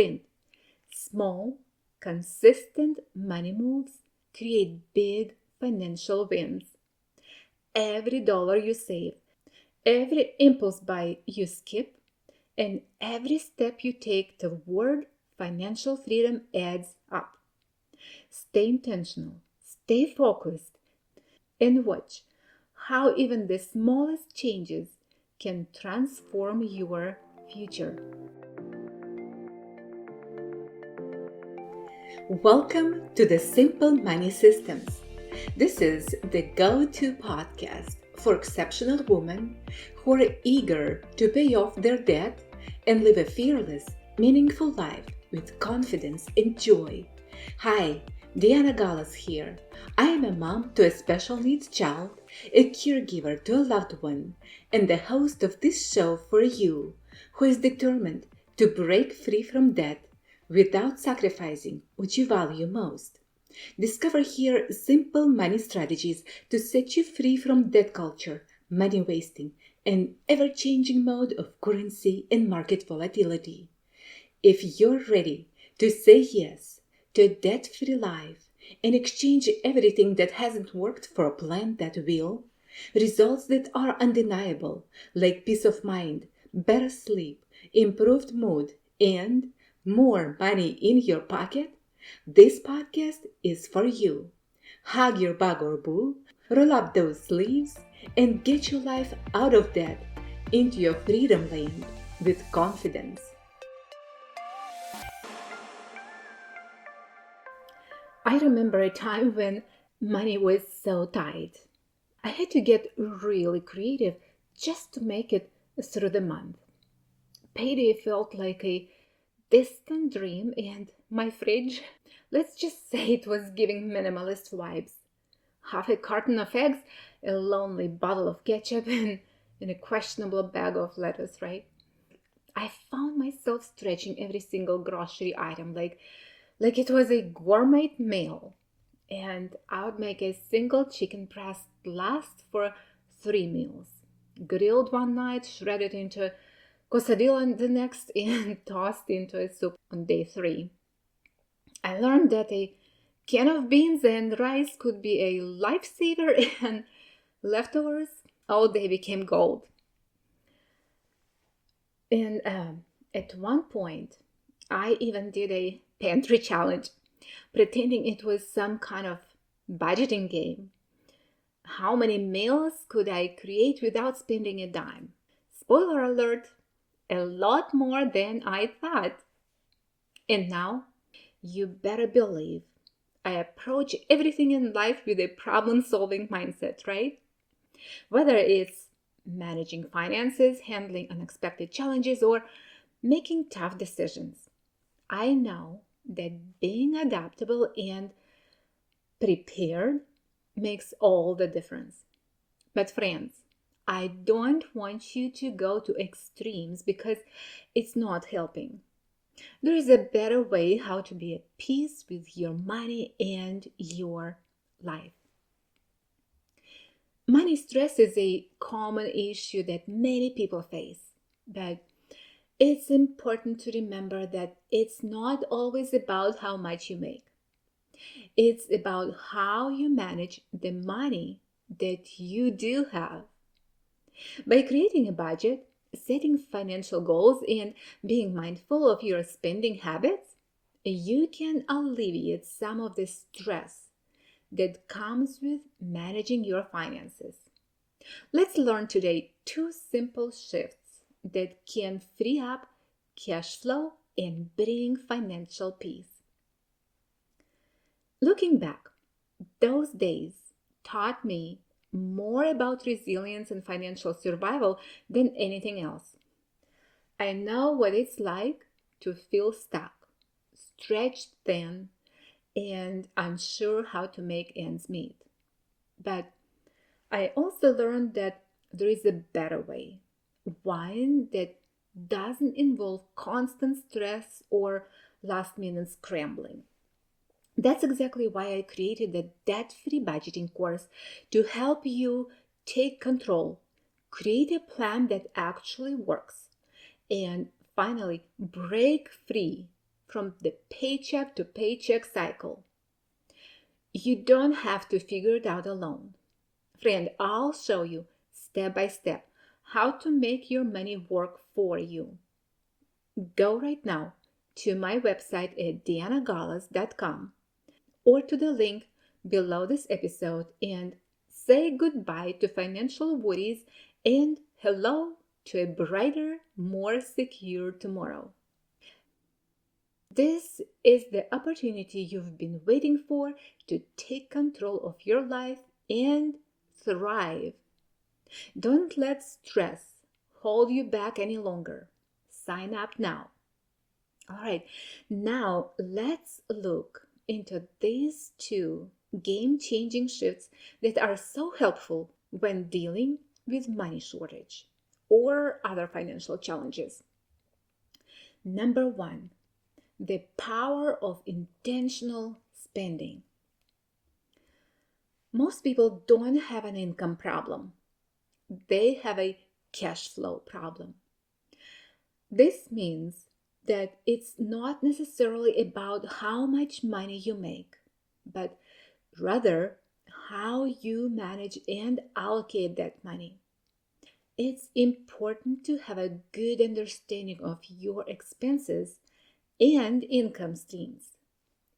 blueprint. Small, consistent money moves create big financial wins. Every dollar you save, every impulse buy you skip, and every step you take toward financial freedom adds up. Stay intentional, stay focused, and watch how even the smallest changes can transform your future. Welcome to the Simple Money Systems. This is the go-to podcast for exceptional women who are eager to pay off their debt and live a fearless, meaningful life with confidence and joy. Hi, Diana Gallas here. I am a mom to a special needs child, a caregiver to a loved one, and the host of this show for you, who is determined to break free from debt without sacrificing what you value most. Discover here simple money strategies to set you free from debt culture, money wasting, and ever-changing mode of currency and market volatility. If you're ready to say yes to a debt-free life and exchange everything that hasn't worked for a plan that will, results that are undeniable, like peace of mind, better sleep, improved mood, and more money in your pocket, this podcast is for you. Hug your bug or boo, roll up those sleeves, and get your life out of debt into your freedom land with confidence. I remember a time when money was so tight. I had to get really creative just to make it through the month. Payday felt like a distant dream, and my fridge, let's just say it was giving minimalist vibes. Half a carton of eggs, a lonely bottle of ketchup, and a questionable bag of lettuce, right? I found myself stretching every single grocery item like it was a gourmet meal. And I would make a single chicken breast last for 3 meals. Grilled one night, shredded into quesadilla the next, and tossed into a soup on day 3. I learned that a can of beans and rice could be a lifesaver, and leftovers, oh, they became gold. And at one point, I even did a pantry challenge, pretending it was some kind of budgeting game. How many meals could I create without spending a dime? Spoiler alert, a lot more than I thought. And now, you better believe I approach everything in life with a problem-solving mindset, right? Whether it's managing finances, handling unexpected challenges, or making tough decisions, I know that being adaptable and prepared makes all the difference. But friends, I don't want you to go to extremes because it's not helping. There is a better way how to be at peace with your money and your life. Money stress is a common issue that many people face, but it's important to remember that it's not always about how much you make. It's about how you manage the money that you do have. By creating a budget, setting financial goals, and being mindful of your spending habits, you can alleviate some of the stress that comes with managing your finances. Let's learn today 2 simple shifts that can free up cash flow and bring financial peace. Looking back, those days taught me more about resilience and financial survival than anything else. I know what it's like to feel stuck, stretched thin, and unsure how to make ends meet. But I also learned that there is a better way, one that doesn't involve constant stress or last-minute scrambling. That's exactly why I created the debt-free budgeting course to help you take control, create a plan that actually works, and finally break free from the paycheck to paycheck cycle. You don't have to figure it out alone. Friend, I'll show you step by step how to make your money work for you. Go right now to my website at dianagalas.com or to the link below this episode and say goodbye to financial worries and hello to a brighter, more secure tomorrow. This is the opportunity you've been waiting for to take control of your life and thrive. Don't let stress hold you back any longer. Sign up now. All right, now let's look into these two game-changing shifts that are so helpful when dealing with money shortage or other financial challenges. Number one, the power of intentional spending. Most people don't have an income problem. They have a cash flow problem. This means that it's not necessarily about how much money you make, but rather how you manage and allocate that money. It's important to have a good understanding of your expenses and income streams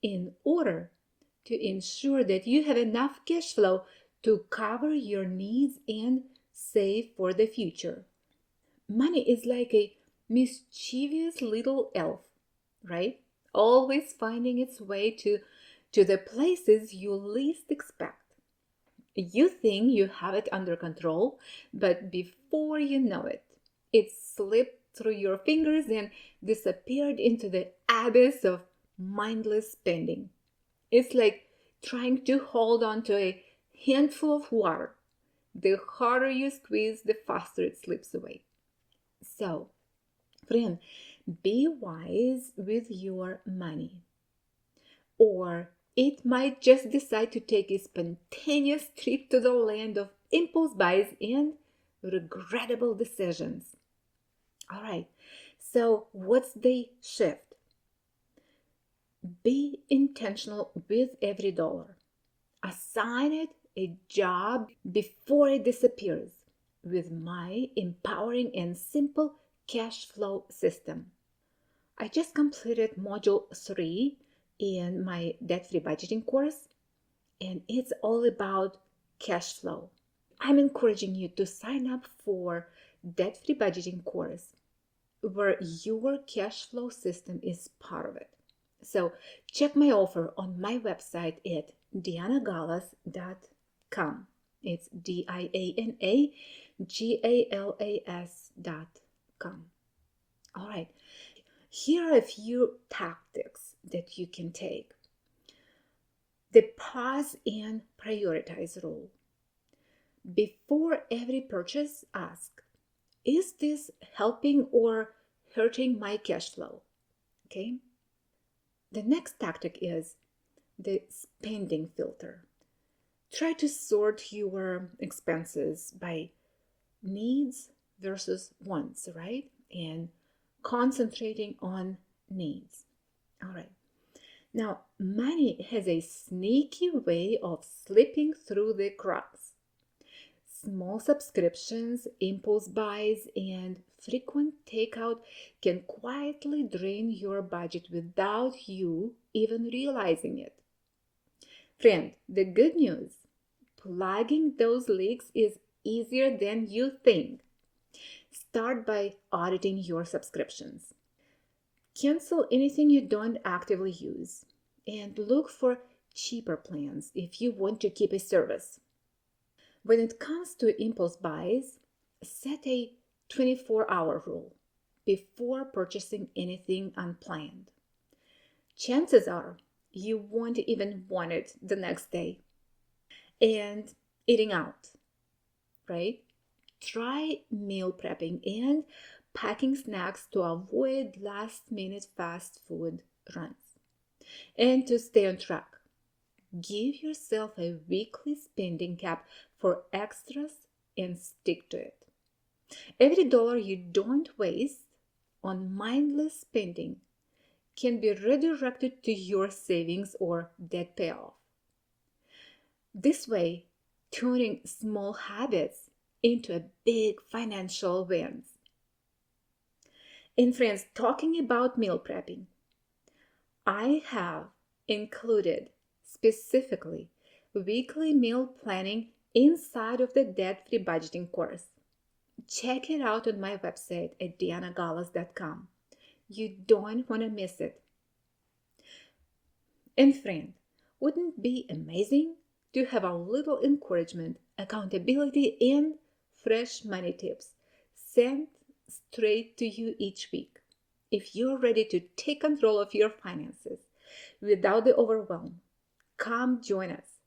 in order to ensure that you have enough cash flow to cover your needs and save for the future. Money is like a mischievous little elf, right? Always finding its way to the places you least expect. You think you have it under control, but before you know it, it slipped through your fingers and disappeared into the abyss of mindless spending. It's like trying to hold on to a handful of water. The harder you squeeze, the faster it slips away. So, friend, be wise with your money. Or it might just decide to take a spontaneous trip to the land of impulse buys and regrettable decisions. All right, so what's the shift? Be intentional with every dollar. Assign it a job before it disappears with my empowering and simple cash flow system. I just completed module 3 in my debt-free budgeting course, and it's all about cash flow. I'm encouraging you to sign up for debt-free budgeting course where your cash flow system is part of it. So check my offer on my website at dianagalas.com. It's dianagalas.com. All right. Here are a few tactics that you can take. The pause and prioritize rule. Before every purchase, ask, is this helping or hurting my cash flow? Okay. The next tactic is the spending filter. Try to sort your expenses by needs versus wants, right? And concentrating on needs. All right. Now, money has a sneaky way of slipping through the cracks. Small subscriptions, impulse buys, and frequent takeout can quietly drain your budget without you even realizing it. Friend, the good news, plugging those leaks is easier than you think. Start by auditing your subscriptions. Cancel anything you don't actively use and look for cheaper plans if you want to keep a service. When it comes to impulse buys, set a 24-hour rule before purchasing anything unplanned. Chances are you won't even want it the next day. And eating out, right? Try meal prepping and packing snacks to avoid last-minute fast food runs. And to stay on track, give yourself a weekly spending cap for extras and stick to it. Every dollar you don't waste on mindless spending can be redirected to your savings or debt payoff. This way, turning small habits into a big financial wins. And friends, talking about meal prepping, I have included specifically weekly meal planning inside of the debt-free budgeting course. Check it out on my website at dianagalas.com. You don't want to miss it. And friend, wouldn't it be amazing to have a little encouragement, accountability, and fresh money tips sent straight to you each week? If you're ready to take control of your finances without the overwhelm, come join us.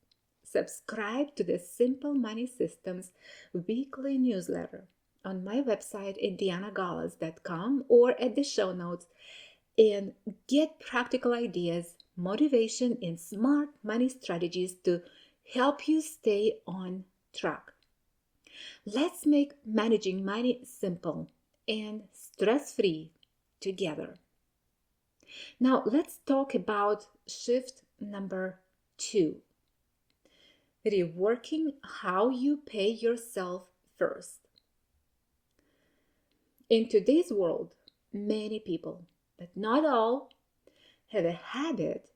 Subscribe to the Simple Money Systems weekly newsletter on my website at dianagalas.com or at the show notes and get practical ideas, motivation, and smart money strategies to help you stay on track. Let's make managing money simple and stress-free together. Now let's talk about shift number 2. Reworking how you pay yourself first. In today's world, many people, but not all, have a habit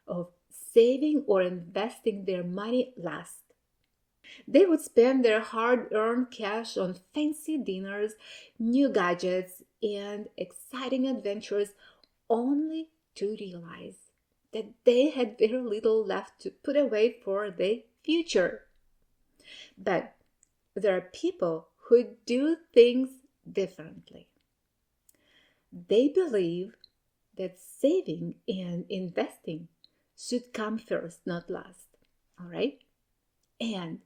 of saving or investing their money last. They would spend their hard-earned cash on fancy dinners, new gadgets, and exciting adventures only to realize that they had very little left to put away for the future. But there are people who do things differently. They believe that saving and investing should come first, not last. All right? And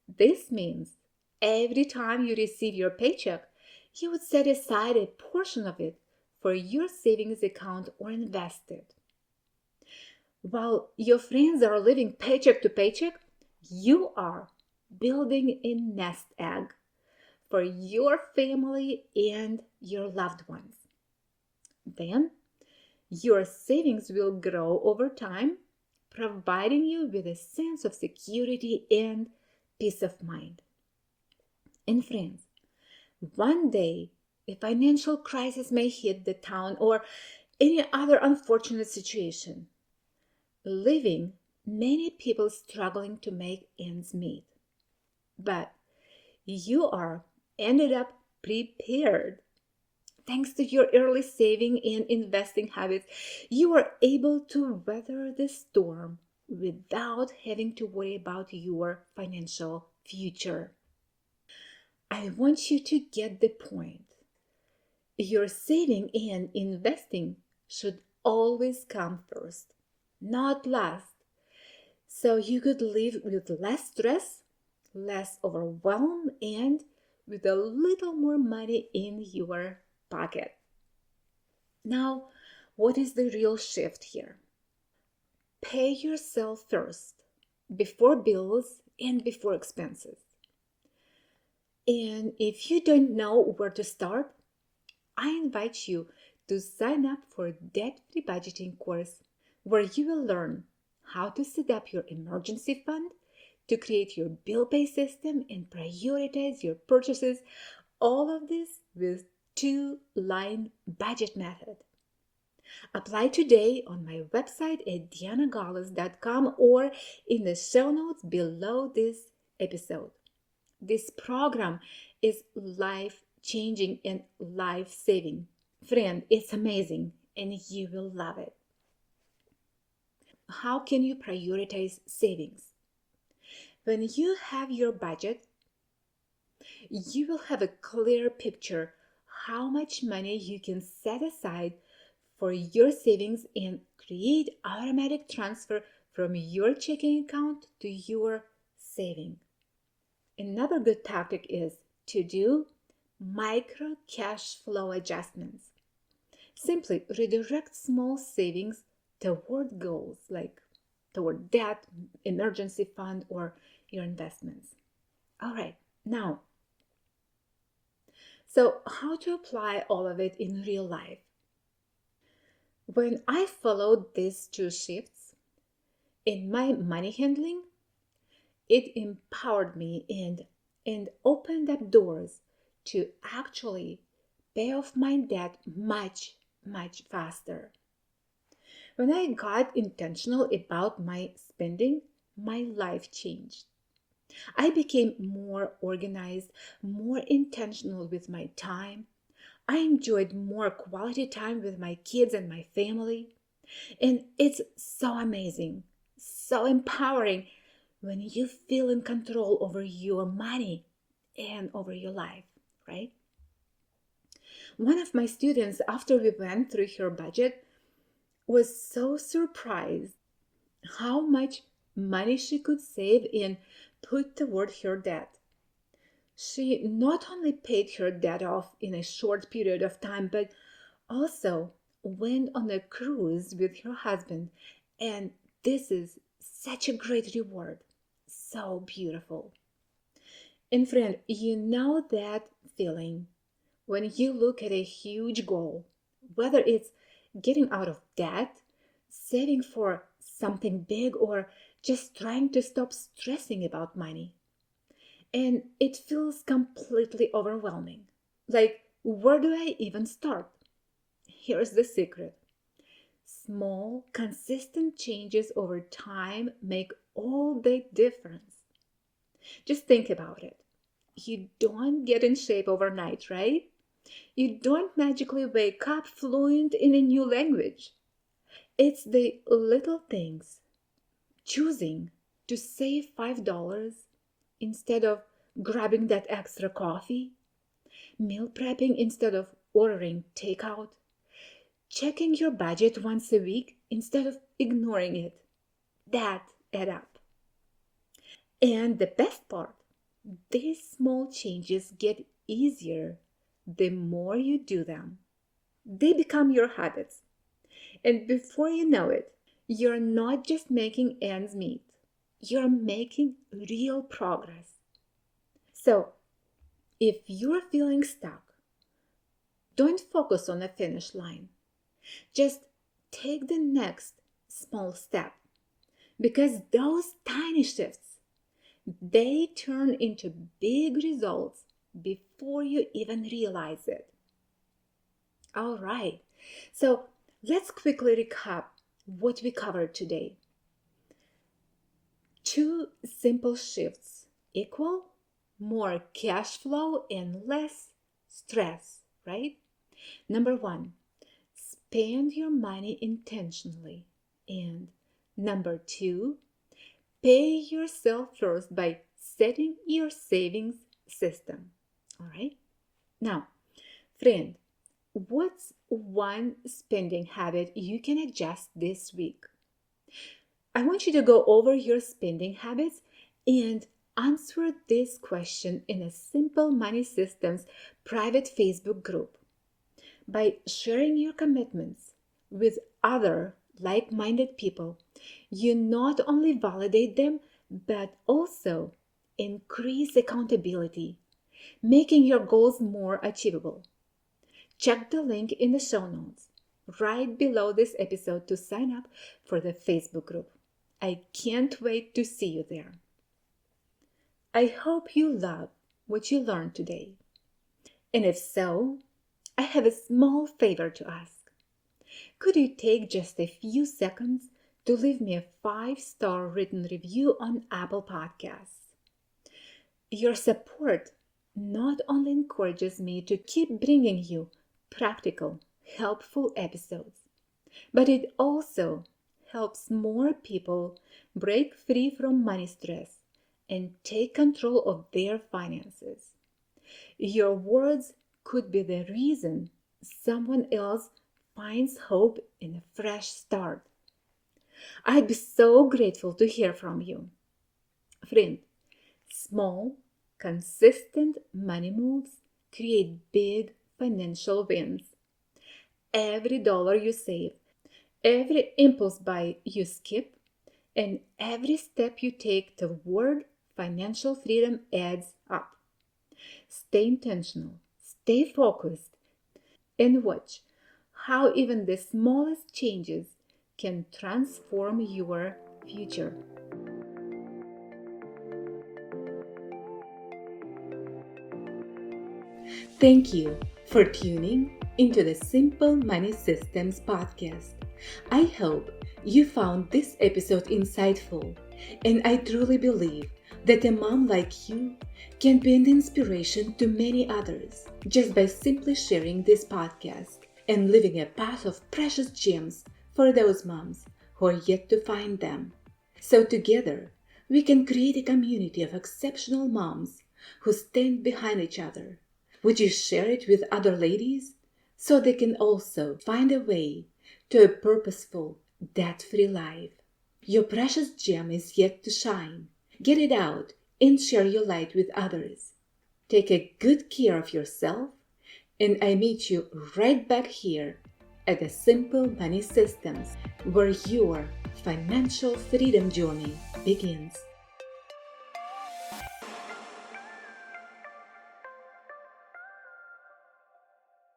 this means every time you receive your paycheck, you would set aside a portion of it for your savings account or invest it. While your friends are living paycheck to paycheck, you are building a nest egg for your family and your loved ones. Then, your savings will grow over time, providing you with a sense of security and peace of mind. And friends, one day a financial crisis may hit the town or any other unfortunate situation, leaving many people struggling to make ends meet. But you ended up prepared. Thanks to your early saving and investing habits, you are able to weather the storm without having to worry about your financial future. I want you to get the point. Your saving and investing should always come first, not last. So you could live with less stress, less overwhelm, and with a little more money in your pocket. Now, what is the real shift here? Pay yourself first, before bills and before expenses. And if you don't know where to start, I invite you to sign up for a debt-free budgeting course where you will learn how to set up your emergency fund, to create your bill pay system and prioritize your purchases, all of this with 2-line budget method. Apply today on my website at dianagalas.com or in the show notes below this episode. This program is life-changing and life-saving. Friend, it's amazing and you will love it. How can you prioritize savings? When you have your budget, you will have a clear picture how much money you can set aside for your savings and create automatic transfer from your checking account to your saving. Another good tactic is to do micro cash flow adjustments. Simply redirect small savings toward goals like toward debt, emergency fund, or your investments. All right, now, so how to apply all of it in real life? When I followed these two shifts in my money handling, it empowered me and opened up doors to actually pay off my debt much, much faster. When I got intentional about my spending, my life changed. I became more organized, more intentional with my time. I enjoyed more quality time with my kids and my family. And it's so amazing, so empowering when you feel in control over your money and over your life, right? One of my students, after we went through her budget, was so surprised how much money she could save and put toward her debt. She not only paid her debt off in a short period of time, but also went on a cruise with her husband. And this is such a great reward. So beautiful. And friend, you know that feeling when you look at a huge goal, whether it's getting out of debt, saving for something big, or just trying to stop stressing about money. And it feels completely overwhelming. Like, where do I even start? Here's the secret. Small, consistent changes over time make all the difference. Just think about it. You don't get in shape overnight, right? You don't magically wake up fluent in a new language. It's the little things. Choosing to save $5 instead of grabbing that extra coffee, meal prepping instead of ordering takeout, checking your budget once a week instead of ignoring it. That add up. And the best part, these small changes get easier the more you do them. They become your habits. And before you know it, you're not just making ends meet, you're making real progress. So, if you're feeling stuck, don't focus on the finish line. Just take the next small step, because those tiny shifts, they turn into big results before you even realize it. All right, so let's quickly recap what we covered today. 2 simple shifts equal more cash flow and less stress, right? Number 1, spend your money intentionally. And number 2, pay yourself first by setting your savings system. All right? Now, friend, what's one spending habit you can adjust this week? I want you to go over your spending habits and answer this question in a Simple Money Systems private Facebook group. By sharing your commitments with other like-minded people, you not only validate them, but also increase accountability, making your goals more achievable. Check the link in the show notes right below this episode to sign up for the Facebook group. I can't wait to see you there. I hope you love what you learned today. And if so, I have a small favor to ask. Could you take just a few seconds to leave me a 5-star written review on Apple Podcasts? Your support not only encourages me to keep bringing you practical, helpful episodes, but it also helps more people break free from money stress and take control of their finances. Your words could be the reason someone else finds hope in a fresh start. I'd be so grateful to hear from you. Friend, small, consistent money moves create big financial wins. Every dollar you save, every impulse buy you skip, and every step you take toward financial freedom adds up. Stay intentional, stay focused, and watch how even the smallest changes can transform your future. Thank you for tuning into the Simple Money Systems podcast. I hope you found this episode insightful, and I truly believe that a mom like you can be an inspiration to many others just by simply sharing this podcast and leaving a path of precious gems for those moms who are yet to find them. So together, we can create a community of exceptional moms who stand behind each other. Would you share it with other ladies so they can also find a way to a purposeful, debt-free life? Your precious gem is yet to shine. Get it out and share your light with others. Take a good care of yourself, and I meet you right back here at the Simple Money Systems, where your financial freedom journey begins.